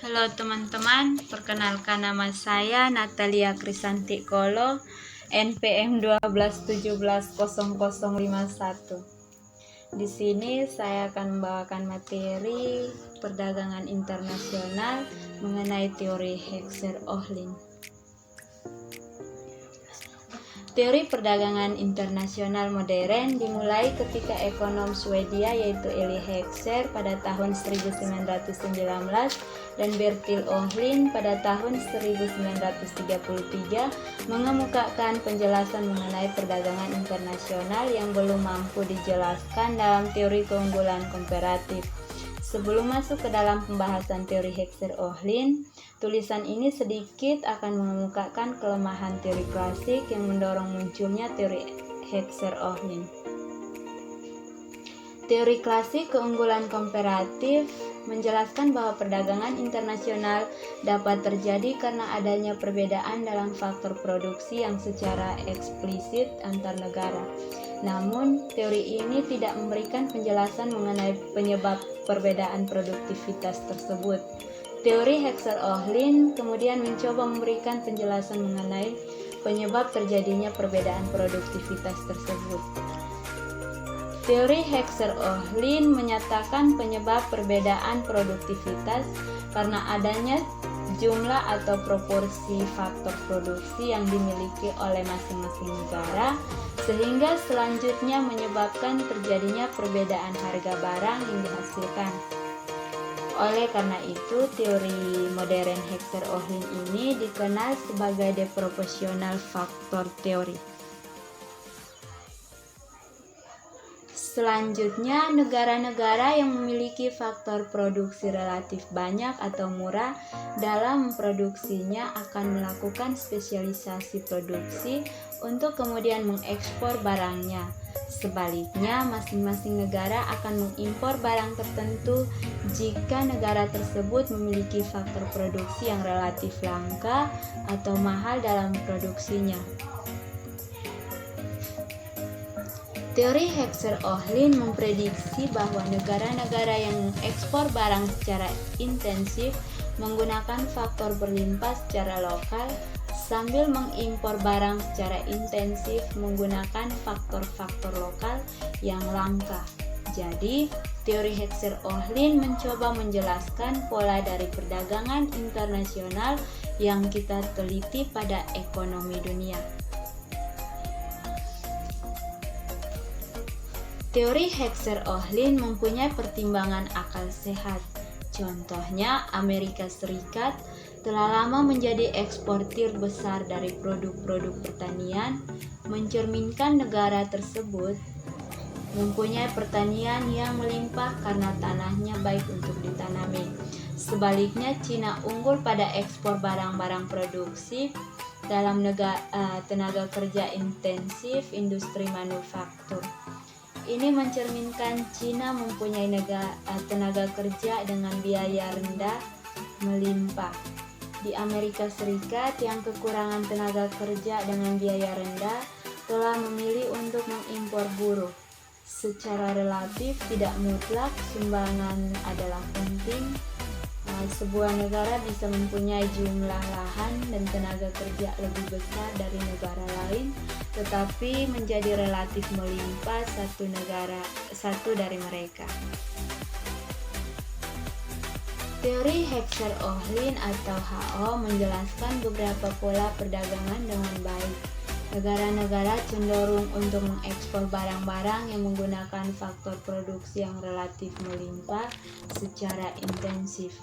Halo teman-teman, perkenalkan nama saya Natalia Krisanti Kolo, NPM 12170051. Di sini saya akan membawakan materi perdagangan internasional mengenai teori Heckscher-Ohlin. Teori perdagangan internasional modern dimulai ketika ekonom Swedia yaitu Eli Heckscher pada tahun 1919 dan Bertil Ohlin pada tahun 1933 mengemukakan penjelasan mengenai perdagangan internasional yang belum mampu dijelaskan dalam teori keunggulan komparatif. Sebelum masuk ke dalam pembahasan teori Heckscher-Ohlin, tulisan ini sedikit akan mengemukakan kelemahan teori klasik yang mendorong munculnya teori Heckscher-Ohlin. Teori klasik keunggulan komparatif menjelaskan bahwa perdagangan internasional dapat terjadi karena adanya perbedaan dalam faktor produksi yang secara eksplisit antar negara. Namun, teori ini tidak memberikan penjelasan mengenai penyebab perbedaan produktivitas tersebut. Teori Heckscher-Ohlin kemudian mencoba memberikan penjelasan mengenai penyebab terjadinya perbedaan produktivitas tersebut. Teori Heckscher-Ohlin menyatakan penyebab perbedaan produktivitas karena adanya jumlah atau proporsi faktor produksi yang dimiliki oleh masing-masing negara, sehingga selanjutnya menyebabkan terjadinya perbedaan harga barang yang dihasilkan. Oleh karena itu, teori modern Heckscher-Ohlin ini dikenal sebagai deproportional factor theory. Selanjutnya, negara-negara yang memiliki faktor produksi relatif banyak atau murah dalam produksinya akan melakukan spesialisasi produksi untuk kemudian mengekspor barangnya. Sebaliknya, masing-masing negara akan mengimpor barang tertentu jika negara tersebut memiliki faktor produksi yang relatif langka atau mahal dalam produksinya. Teori Heckscher-Ohlin memprediksi bahwa negara-negara yang mengekspor barang secara intensif menggunakan faktor berlimpah secara lokal sambil mengimpor barang secara intensif menggunakan faktor-faktor lokal yang langka. Jadi, teori Heckscher-Ohlin mencoba menjelaskan pola dari perdagangan internasional yang kita teliti pada ekonomi dunia. Teori Heckscher-Ohlin mempunyai pertimbangan akal sehat. Contohnya, Amerika Serikat telah lama menjadi eksportir besar dari produk-produk pertanian, mencerminkan negara tersebut mempunyai pertanian yang melimpah karena tanahnya baik untuk ditanami. Sebaliknya, Cina unggul pada ekspor barang-barang produksi dalam tenaga kerja intensif industri manufaktur. Ini mencerminkan Cina mempunyai tenaga kerja dengan biaya rendah melimpah. Di Amerika Serikat yang kekurangan tenaga kerja dengan biaya rendah telah memilih untuk mengimpor buruh. Secara relatif tidak mutlak sumbangan adalah penting. Sebuah negara bisa mempunyai jumlah lahan dan tenaga kerja lebih besar dari negara lain, tetapi menjadi relatif melimpah satu dari mereka. Teori Heckscher-Ohlin atau HO menjelaskan beberapa pola perdagangan dengan baik. Negara-negara cenderung untuk mengekspor barang-barang yang menggunakan faktor produksi yang relatif melimpah secara intensif.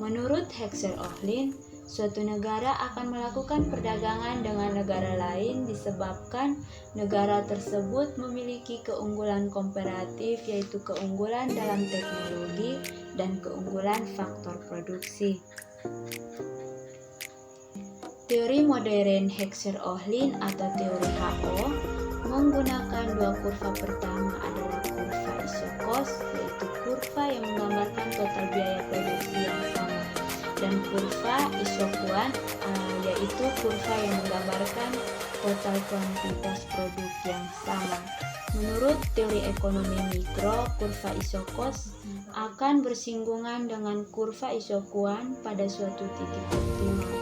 Menurut Heckscher-Ohlin, suatu negara akan melakukan perdagangan dengan negara lain disebabkan negara tersebut memiliki keunggulan komparatif, yaitu keunggulan dalam teknologi dan keunggulan faktor produksi. Teori modern Heckscher-Ohlin atau teori HO menggunakan dua kurva. Pertama adalah kurva Isokos, yaitu kurva yang menggambarkan total biaya produksi yang sama, dan kurva Isokuan, yaitu kurva yang menggambarkan total kuantitas produk yang sama. Menurut teori ekonomi mikro, kurva Isokos akan bersinggungan dengan kurva isokuan pada suatu titik optimal.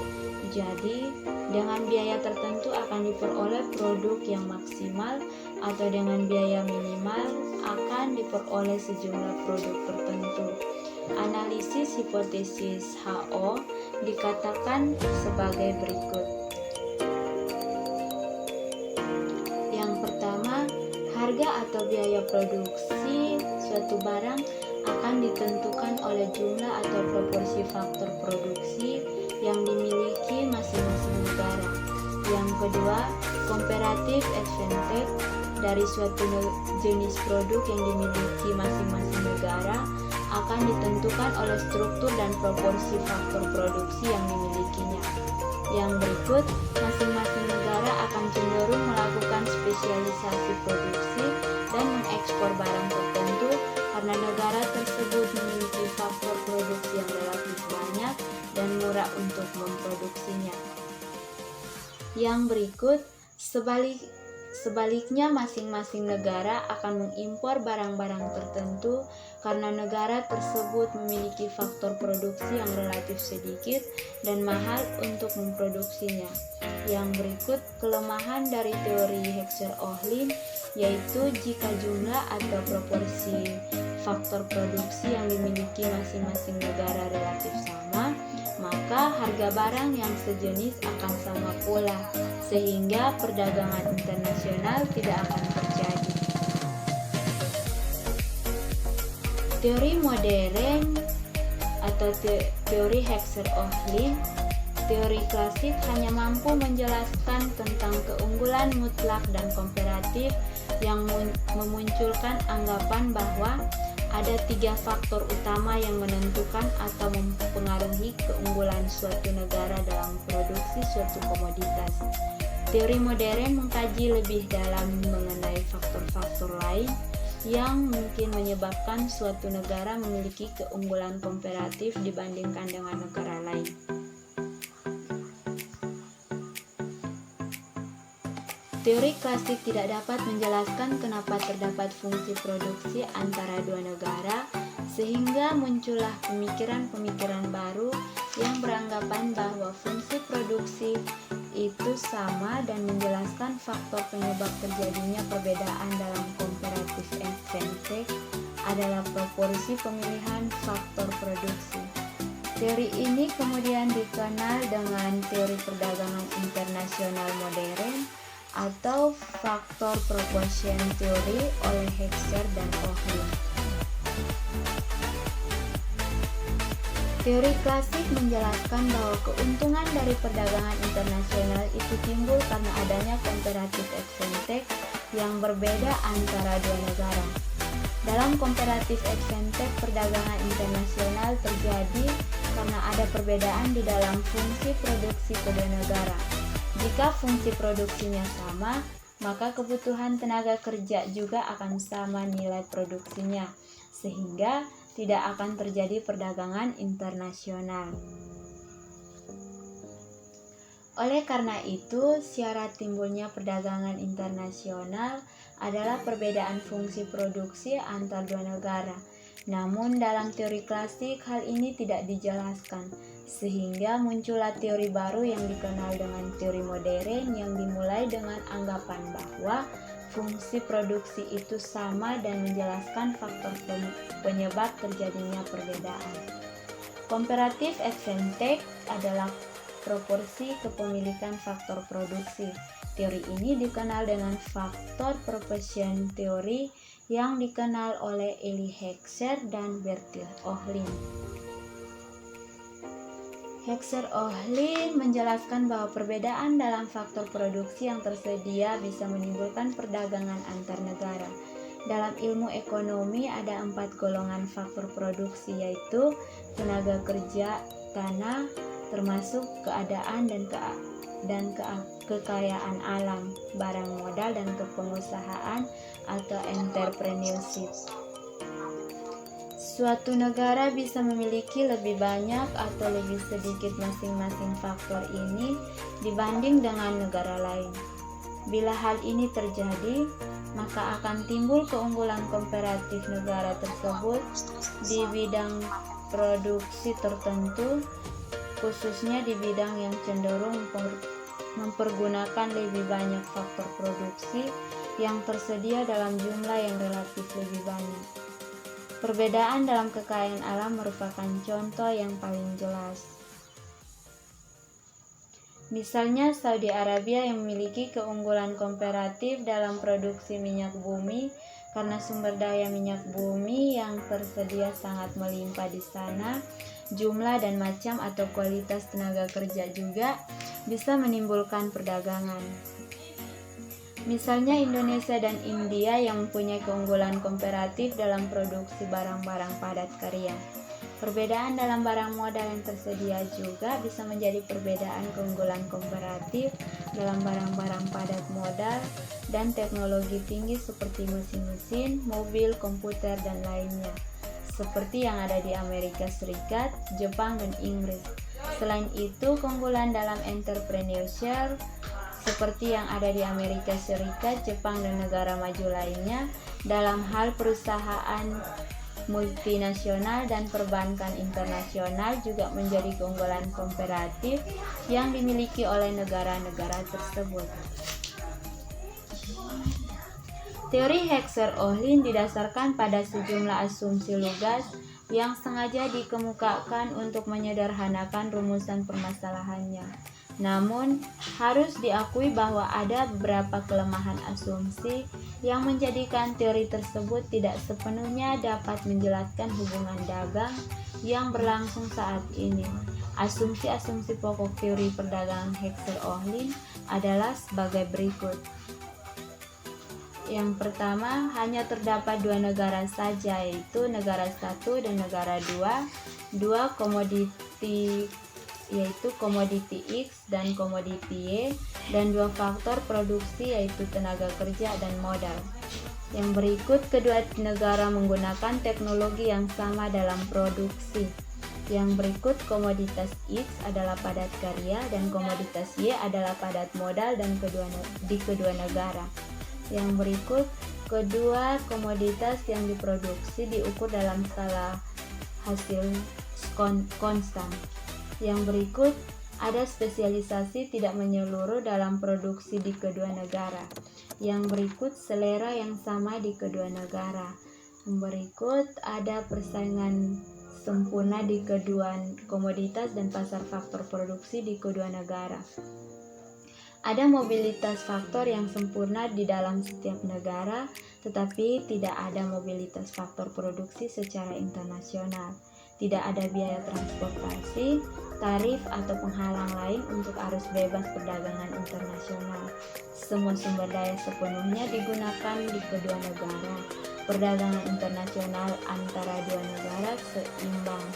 Jadi, dengan biaya tertentu akan diperoleh produk yang maksimal, atau dengan biaya minimal akan diperoleh sejumlah produk tertentu. Analisis hipotesis HO dikatakan sebagai berikut. Yang pertama, harga atau biaya produksi suatu barang akan ditentukan oleh jumlah atau proporsi faktor produksi yang dimiliki masing-masing negara. Yang kedua, comparative advantage dari suatu jenis produk yang dimiliki masing-masing negara akan ditentukan oleh struktur dan proporsi faktor produksi yang dimilikinya. Yang berikut, masing-masing negara akan cenderung melakukan spesialisasi produksi dan mengekspor barang tertentu karena negara tersebut memiliki faktor produksi yang relatif banyak dan murah untuk memproduksinya. Yang berikut, sebaliknya masing-masing negara akan mengimpor barang-barang tertentu karena negara tersebut memiliki faktor produksi yang relatif sedikit dan mahal untuk memproduksinya. Yang berikut, kelemahan dari teori Heckscher-Ohlin yaitu jika jumlah atau proporsi faktor produksi yang dimiliki masing-masing negara relatif sama, maka harga barang yang sejenis akan sama pula, sehingga perdagangan internasional tidak akan terjadi. Teori modern atau teori Heckscher-Ohlin, teori klasik hanya mampu menjelaskan tentang keunggulan mutlak dan komparatif yang memunculkan anggapan bahwa ada 3 faktor utama yang menentukan atau mempengaruhi keunggulan suatu negara dalam produksi suatu komoditas. Teori modern mengkaji lebih dalam mengenai faktor-faktor lain yang mungkin menyebabkan suatu negara memiliki keunggulan komparatif dibandingkan dengan negara lain. Teori klasik tidak dapat menjelaskan kenapa terdapat fungsi produksi antara dua negara, sehingga muncullah pemikiran-pemikiran baru yang beranggapan bahwa fungsi produksi itu sama dan menjelaskan faktor penyebab terjadinya perbedaan dalam comparative advantage adalah proporsi pemilihan faktor produksi. Teori ini kemudian dikenal dengan teori perdagangan internasional modern atau faktor proportion theory oleh Heckscher dan Ohlin. Teori klasik menjelaskan bahwa keuntungan dari perdagangan internasional itu timbul karena adanya comparative advantage yang berbeda antara dua negara. Dalam comparative advantage, perdagangan internasional terjadi karena ada perbedaan di dalam fungsi produksi kedua negara. Jika fungsi produksinya sama, maka kebutuhan tenaga kerja juga akan sama nilai produksinya, sehingga tidak akan terjadi perdagangan internasional. Oleh karena itu, syarat timbulnya perdagangan internasional adalah perbedaan fungsi produksi antar dua negara. Namun dalam teori klasik hal ini tidak dijelaskan, sehingga muncullah teori baru yang dikenal dengan teori modern yang dimulai dengan anggapan bahwa fungsi produksi itu sama dan menjelaskan faktor penyebab terjadinya perbedaan. Comparative advantage adalah proporsi kepemilikan faktor produksi. Teori ini dikenal dengan faktor proportion theory yang dikenal oleh Elie Heckscher dan Bertil Ohlin. Heckscher-Ohlin menjelaskan bahwa perbedaan dalam faktor produksi yang tersedia bisa menimbulkan perdagangan antar negara. Dalam ilmu ekonomi ada 4 golongan faktor produksi, yaitu tenaga kerja, tanah, termasuk keadaan dan kekayaan alam, barang modal dan kepengusahaan atau entrepreneurship. Suatu negara bisa memiliki lebih banyak atau lebih sedikit masing-masing faktor ini dibanding dengan negara lain. Bila hal ini terjadi, maka akan timbul keunggulan komparatif negara tersebut di bidang produksi tertentu, khususnya di bidang yang cenderung mempergunakan lebih banyak faktor produksi yang tersedia dalam jumlah yang relatif lebih banyak. Perbedaan dalam kekayaan alam merupakan contoh yang paling jelas. Misalnya Saudi Arabia yang memiliki keunggulan komparatif dalam produksi minyak bumi karena sumber daya minyak bumi yang tersedia sangat melimpah di sana. Jumlah dan macam atau kualitas tenaga kerja juga bisa menimbulkan perdagangan. Misalnya Indonesia dan India yang mempunyai keunggulan komparatif dalam produksi barang-barang padat karya. Perbedaan dalam barang modal yang tersedia juga bisa menjadi perbedaan keunggulan komparatif dalam barang-barang padat modal dan teknologi tinggi seperti mesin-mesin, mobil, komputer, dan lainnya, seperti yang ada di Amerika Serikat, Jepang, dan Inggris. Selain itu, keunggulan dalam entrepreneurship seperti yang ada di Amerika Serikat, Jepang, dan negara maju lainnya dalam hal perusahaan multinasional dan perbankan internasional juga menjadi keunggulan komparatif yang dimiliki oleh negara-negara tersebut. Teori Heckscher-Ohlin didasarkan pada sejumlah asumsi lugas yang sengaja dikemukakan untuk menyederhanakan rumusan permasalahannya. Namun, harus diakui bahwa ada beberapa kelemahan asumsi yang menjadikan teori tersebut tidak sepenuhnya dapat menjelaskan hubungan dagang yang berlangsung saat ini. Asumsi-asumsi pokok teori perdagangan Heckscher-Ohlin adalah sebagai berikut. Yang pertama, hanya terdapat dua negara saja, yaitu negara 1 dan negara 2, dua komoditi yaitu komoditi X dan komoditi Y, dan dua faktor produksi yaitu tenaga kerja dan modal. Yang berikut, kedua negara menggunakan teknologi yang sama dalam produksi. Yang berikut, komoditas X adalah padat karya dan komoditas Y adalah padat modal dan di kedua negara. Yang berikut, kedua komoditas yang diproduksi diukur dalam skala hasil konstan. Yang berikut, ada spesialisasi tidak menyeluruh dalam produksi di kedua negara. Yang berikut, selera yang sama di kedua negara. Yang berikut, ada persaingan sempurna di kedua komoditas dan pasar faktor produksi di kedua negara. Ada mobilitas faktor yang sempurna di dalam setiap negara, tetapi tidak ada mobilitas faktor produksi secara internasional. Tidak ada biaya transportasi, tarif, atau penghalang lain untuk arus bebas perdagangan internasional. Semua sumber daya sepenuhnya digunakan di kedua negara. Perdagangan internasional antara dua negara seimbang.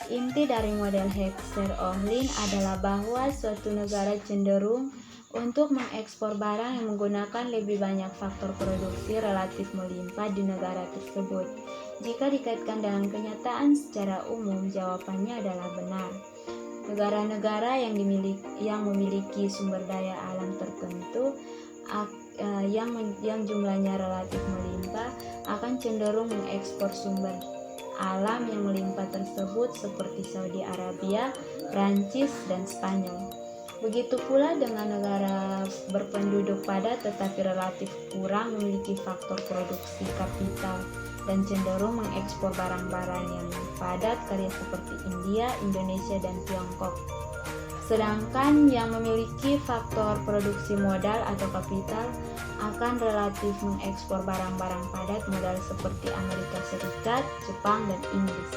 Inti dari model Heckscher-Ohlin adalah bahwa suatu negara cenderung untuk mengekspor barang yang menggunakan lebih banyak faktor produksi relatif melimpah di negara tersebut. Jika dikaitkan dengan kenyataan secara umum, jawabannya adalah benar. Negara-negara yang memiliki sumber daya alam tertentu yang jumlahnya relatif melimpah akan cenderung mengekspor sumber alam yang melimpah tersebut seperti Saudi Arabia, Prancis, dan Spanyol. Begitu pula dengan negara berpenduduk padat tetapi relatif kurang memiliki faktor produksi kapital dan cenderung mengekspor barang-barang yang padat karya seperti India, Indonesia, dan Tiongkok. Sedangkan yang memiliki faktor produksi modal atau kapital akan relatif mengekspor barang-barang padat modal seperti Amerika Serikat, Jepang, dan Inggris.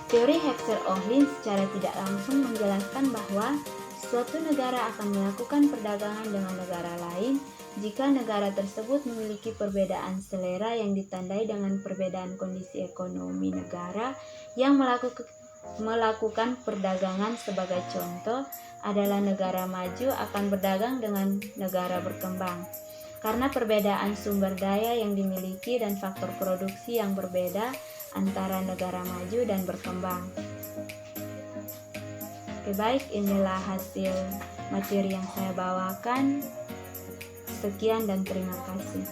Teori Heckscher-Ohlin secara tidak langsung menjelaskan bahwa suatu negara akan melakukan perdagangan dengan negara lain jika negara tersebut memiliki perbedaan selera yang ditandai dengan perbedaan kondisi ekonomi negara yang melakukan perdagangan. Sebagai contoh adalah negara maju akan berdagang dengan negara berkembang karena perbedaan sumber daya yang dimiliki dan faktor produksi yang berbeda antara negara maju dan berkembang. Oke, baik, inilah hasil materi yang saya bawakan. Sekian dan terima kasih.